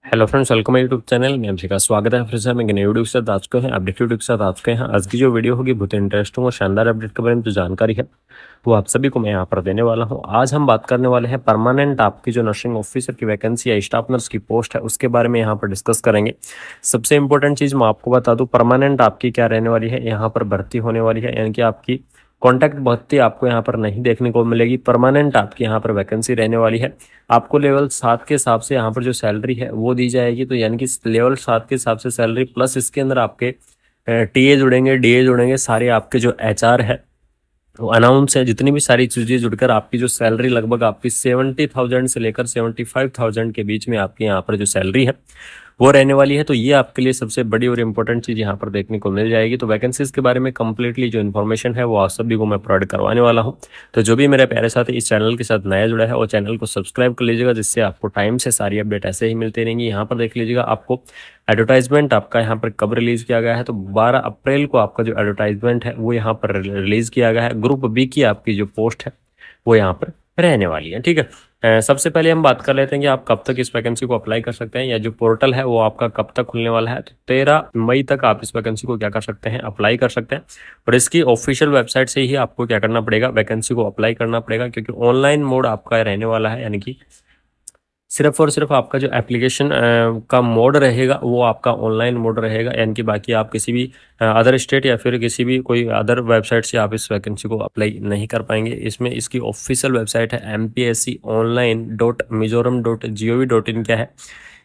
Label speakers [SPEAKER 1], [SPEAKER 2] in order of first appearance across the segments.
[SPEAKER 1] Hello friends, welcome YouTube channel में आप का स्वागत है। फिर से हम एक नई वीडियो के साथ आज के हैं अपडेट वीडियो के साथ आज के हैं। आज की जो वीडियो होगी बहुत इंटरेस्टिंग और शानदार अपडेट के बारे में जो जानकारी है वो आप सभी को मैं यहाँ पर देने वाला हूँ। आज हम बात करने वाले हैं परमानेंट आपकी जो नर्सिंग ऑफिसर की वैकेंसी या स्टाफ नर्स की पोस्ट है उसके बारे में यहाँ पर डिस्कस करेंगे। सबसे इंपॉर्टेंट चीज मैं आपको बता दूं, परमानेंट आपकी क्या रहने वाली है, यहाँ पर भर्ती होने वाली है, यानी कि आपकी कॉन्ट्रैक्ट भर्ती आपको यहाँ पर नहीं देखने को मिलेगी। परमानेंट आपकी यहाँ पर वैकेंसी रहने वाली है। आपको लेवल 7 के हिसाब से यहाँ पर जो सैलरी है वो दी जाएगी। तो यानी कि लेवल 7 के हिसाब से सैलरी प्लस इसके अंदर आपके टीए जुड़ेंगे, डीए जुड़ेंगे, सारे आपके जो एचआर है वो अनाउंस है, जितनी भी सारी चीजें जुड़कर आपकी जो सैलरी लगभग आपकी 70,000 से लेकर 75,000 के बीच में आपकी यहाँ पर जो सैलरी है वो रहने वाली है। तो ये आपके लिए सबसे बड़ी और इंपॉर्टेंट चीज यहाँ पर देखने को मिल जाएगी। तो वैकेंसीज के बारे में कंप्लीटली जो इन्फॉर्मेशन है वो आप सभी को मैं प्रोवाइड करवाने वाला हूँ। तो जो भी मेरे प्यारे साथी इस चैनल के साथ नया जुड़ा है वो चैनल को सब्सक्राइब कर लीजिएगा, जिससे आपको टाइम से सारी अपडेट ऐसे ही मिलती रहेंगी। यहाँ पर देख लीजिएगा आपको एडवर्टाइजमेंट आपका यहाँ पर कब रिलीज किया गया है। तो 12 अप्रैल को आपका जो एडवर्टाइजमेंट है वो यहाँ पर रिलीज किया गया है। ग्रुप बी की आपकी जो पोस्ट है वो यहाँ पर रहने वाली है। ठीक है, सबसे पहले हम बात कर लेते हैं कि आप कब तक इस वैकेंसी को अप्लाई कर सकते हैं, या जो पोर्टल है वो आपका कब तक खुलने वाला है। तो 13 मई तक आप इस वैकेंसी को क्या कर सकते हैं, अप्लाई कर सकते हैं। और इसकी ऑफिशियल वेबसाइट से ही आपको क्या करना पड़ेगा, वैकेंसी को अप्लाई करना पड़ेगा, क्योंकि ऑनलाइन मोड आपका रहने वाला है। यानी कि सिर्फ और सिर्फ आपका जो एप्लीकेशन का मोड रहेगा वो आपका ऑनलाइन मोड रहेगा। यानी कि बाकी आप किसी भी अदर स्टेट या फिर किसी भी कोई अदर वेबसाइट से आप इस वैकेंसी को अप्लाई नहीं कर पाएंगे। इसमें इसकी ऑफिशियल वेबसाइट है mpsconline.mizoram.gov.in क्या है,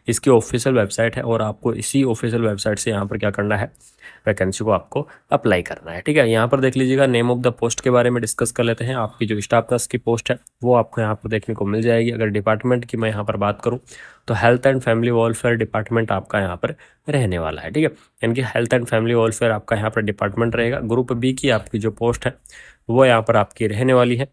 [SPEAKER 1] इसकी ऑफिशियल वेबसाइट है। और आपको इसी ऑफिशियल वेबसाइट से यहाँ पर क्या करना है, वैकेंसी को आपको अप्लाई करना है। ठीक है, यहाँ पर देख लीजिएगा नेम ऑफ द पोस्ट के बारे में डिस्कस कर लेते हैं। आपकी जो स्टाफ नर्स की पोस्ट है वो आपको यहाँ पर देखने को मिल जाएगी। अगर डिपार्टमेंट की मैं यहाँ पर बात करूँ तो health and family welfare department आपका यहाँ पर रहने वाला है। ठीक है, यानी कि हेल्थ एंड फैमिली वेलफेयर आपका यहाँ पर डिपार्टमेंट रहेगा। ग्रुप बी की आपकी जो पोस्ट है वो यहाँ पर आपकी रहने वाली है।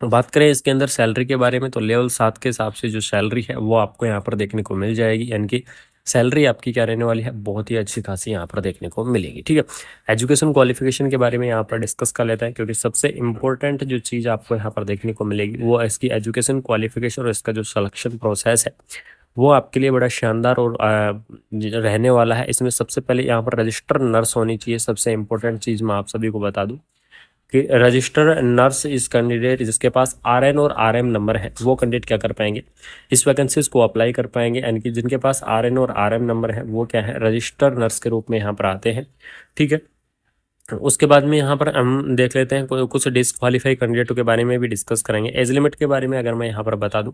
[SPEAKER 1] बात करें इसके अंदर सैलरी के बारे में, तो लेवल 7 के हिसाब से जो सैलरी है वो आपको यहाँ पर देखने को मिल जाएगी। यानी कि सैलरी आपकी क्या रहने वाली है, बहुत ही अच्छी खासी यहाँ पर देखने को मिलेगी। ठीक है, एजुकेशन क्वालिफिकेशन के बारे में यहाँ पर डिस्कस कर लेते हैं, क्योंकि सबसे इंपॉर्टेंट जो चीज़ आपको यहाँ पर देखने को मिलेगी वो इसकी एजुकेशन क्वालिफिकेशन और इसका जो सिलेक्शन प्रोसेस है वो आपके लिए बड़ा शानदार और रहने वाला है। इसमें सबसे पहले यहाँ पर रजिस्टर नर्स होनी चाहिए। सबसे इंपॉर्टेंट चीज़ मैं आप सभी को बता दूँ कि रजिस्टर नर्स इस कैंडिडेट जिसके पास आरएन और आरएम नंबर है वो कैंडिडेट क्या कर पाएंगे, इस वैकेंसीज को अप्लाई कर पाएंगे। यानी कि जिनके पास आरएन और आरएम नंबर है वो क्या है, रजिस्टर नर्स के रूप में यहाँ पर आते हैं। ठीक है, उसके बाद में यहाँ पर हम देख लेते हैं कुछ डिसक्वालीफाई कैंडिडेटों के बारे में भी डिस्कस करेंगे। एज लिमिट के बारे में अगर मैं यहाँ पर बता दूं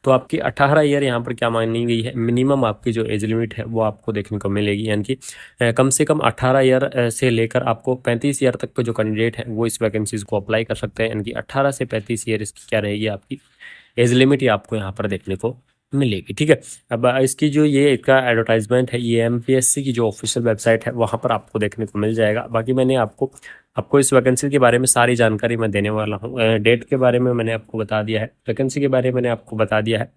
[SPEAKER 1] तो आपकी 18 ईयर यहाँ पर क्या मानी गई है, मिनिमम आपकी जो एज लिमिट है वो आपको देखने को मिलेगी। यानी कि कम से कम 18 ईयर से लेकर आपको 35 ईयर तक के जो कैंडिडेट है वो इस वैकेंसीज को अप्लाई कर सकते हैं। यानी कि 18 से 35 ईयर इसकी क्या रहेगी, आपकी एज लिमिट ही आपको यहाँ पर देखने को मिलेगी। ठीक है, अब इसकी जो ये इसका एडवर्टाइजमेंट है ये एमपीएससी की जो ऑफिशियल वेबसाइट है वहाँ पर आपको देखने को मिल जाएगा। बाकी मैंने आपको इस वैकेंसी के बारे में सारी जानकारी मैं देने वाला हूँ। डेट के बारे में मैंने आपको बता दिया है, वैकेंसी के बारे में मैंने आपको बता दिया है।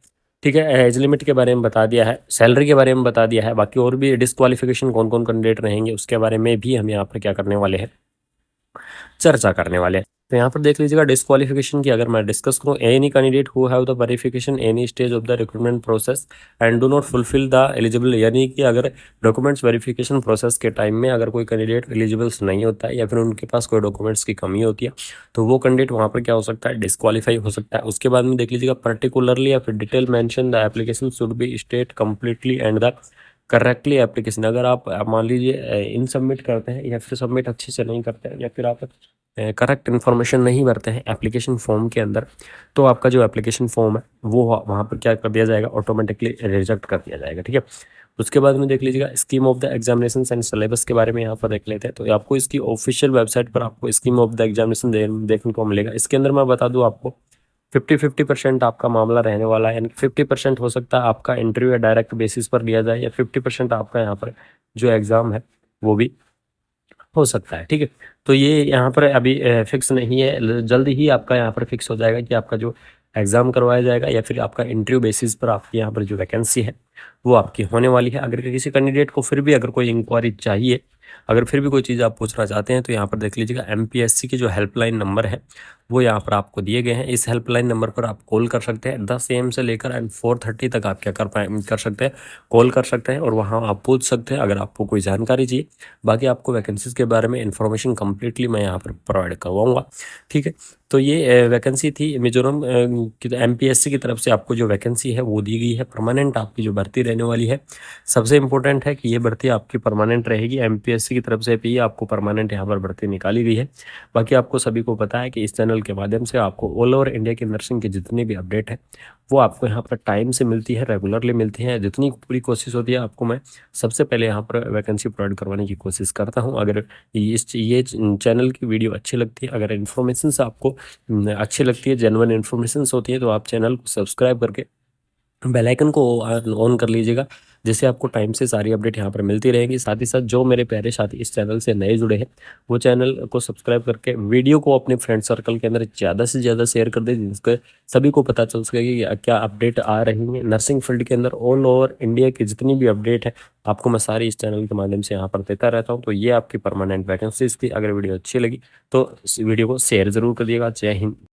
[SPEAKER 1] ठीक है, एज लिमिट के बारे में बता दिया है, सैलरी के बारे में बता दिया है। बाकी और भी डिसक्वालिफिकेशन कौन कौन कैंडिडेट रहेंगे उसके बारे में भी हम यहाँ पर क्या करने वाले हैं, चर्चा करने वाले हैं। तो यहाँ पर देख लीजिएगा डिस्क्वालिफिकेशन की अगर मैं डिस्कस करूँ, any candidate who have the verification any stage of the recruitment process and do not fulfil the eligible, यानी कि अगर डॉक्यूमेंट्स वेरिफिकेशन प्रोसेस के टाइम में अगर कोई कैंडिडेट एलिजिबल्स नहीं होता है या फिर उनके पास कोई डॉक्यूमेंट्स की कमी होती है तो वो कैंडिडेट वहाँ पर क्या हो सकता है, डिस्क्वालीफाई हो सकता है। उसके बाद में देख लीजिएगा पर्टिकुलरली या फिर detail mention the application should be state completely and the correctly application. अगर आप मान लीजिए इन सबमिट करते हैं या फिर सबमिट अच्छे से नहीं करते हैं या फिर आप करेक्ट इन्फॉर्मेशन नहीं भरते हैं एप्लीकेशन फॉर्म के अंदर, तो आपका जो एप्लीकेशन फॉर्म है वो वहाँ पर क्या कर दिया जाएगा, ऑटोमेटिकली रिजेक्ट कर दिया जाएगा। ठीक है, उसके बाद में देख लीजिएगा scheme of the examination and syllabus के बारे में यहाँ पर देख लेते हैं। तो आपको इसकी ऑफिशियल वेबसाइट पर आपको स्कीम ऑफ द एग्जामिनेशन देखने को मिलेगा। इसके अंदर मैं बता दूँ आपको 50-50% आपका मामला रहने वाला है। यानी 50% हो सकता है आपका इंटरव्यू या डायरेक्ट बेसिस पर लिया जाए, या 50% आपका यहाँ पर जो एग्ज़ाम है वो भी हो सकता है। ठीक है, तो ये यहाँ पर अभी फिक्स नहीं है, जल्द ही आपका यहाँ पर फिक्स हो जाएगा कि आपका जो एग्ज़ाम करवाया जाएगा या फिर आपका इंटरव्यू बेसिस पर आपकी यहाँ पर जो वैकेंसी है वो आपकी होने वाली है। अगर किसी कैंडिडेट को फिर भी अगर कोई इंक्वायरी चाहिए, अगर फिर भी कोई चीज़ आप पूछना चाहते हैं तो यहाँ पर देख लीजिएगा एमपीएससी की जो हेल्पलाइन नंबर है वो यहाँ पर आपको दिए गए हैं। इस हेल्पलाइन नंबर पर आप कॉल कर सकते हैं। 10 AM से लेकर एंड 4:30 तक आप क्या कर सकते हैं, कॉल कर सकते हैं और वहाँ आप पूछ सकते हैं अगर आपको कोई जानकारी चाहिए। बाकी आपको वैकेंसीज़ के बारे में इन्फॉर्मेशन कंप्लीटली मैं यहाँ पर प्रोवाइड करवाऊँगा, ठीक है। तो ये वैकेंसी थी मिजोरम की MPSC की तरफ से आपको जो वैकेंसी है वो दी गई है। परमानेंट आपकी जो भर्ती रहने वाली है, सबसे इम्पोर्टेंट है कि ये भर्ती आपकी परमानेंट रहेगी। MPSC की तरफ से भी आपको परमानेंट यहाँ पर भर्ती निकाली गई है। बाकी आपको सभी को पता है कि इस चैनल के माध्यम से आपको ऑल ओवर इंडिया की नर्सिंग की जितनी भी अपडेट है वो आपको यहाँ पर टाइम से मिलती है, रेगुलरली मिलती है। जितनी पूरी कोशिश होती है आपको मैं सबसे पहले यहाँ पर वैकेंसी प्रोवाइड करवाने की कोशिश करता हूँ। अगर ये चैनल की वीडियो अच्छी लगती है, अगर इन्फॉर्मेशन आपको अच्छी लगती है, जेन्युइन इन्फॉर्मेशन होती है, तो आप चैनल को सब्सक्राइब करके बेल आइकन को ऑन कर लीजिएगा, जिससे आपको टाइम से सारी अपडेट यहाँ पर मिलती रहेगी। साथ ही साथ जो मेरे प्यारे साथी इस चैनल से नए जुड़े हैं वो चैनल को सब्सक्राइब करके वीडियो को अपने फ्रेंड सर्कल के अंदर ज़्यादा से ज़्यादा शेयर कर दें, जिसके सभी को पता चल सके कि क्या अपडेट आ रही है नर्सिंग फील्ड के अंदर। ऑल ओवर इंडिया की जितनी भी अपडेट है आपको मैं सारी इस चैनल के माध्यम से यहाँ पर देता रहता हूँ। तो ये आपकी परमानेंट वैकेंसीज थी। अगर वीडियो अच्छी लगी तो इस वीडियो को शेयर ज़रूर करिएगा। जय हिंद।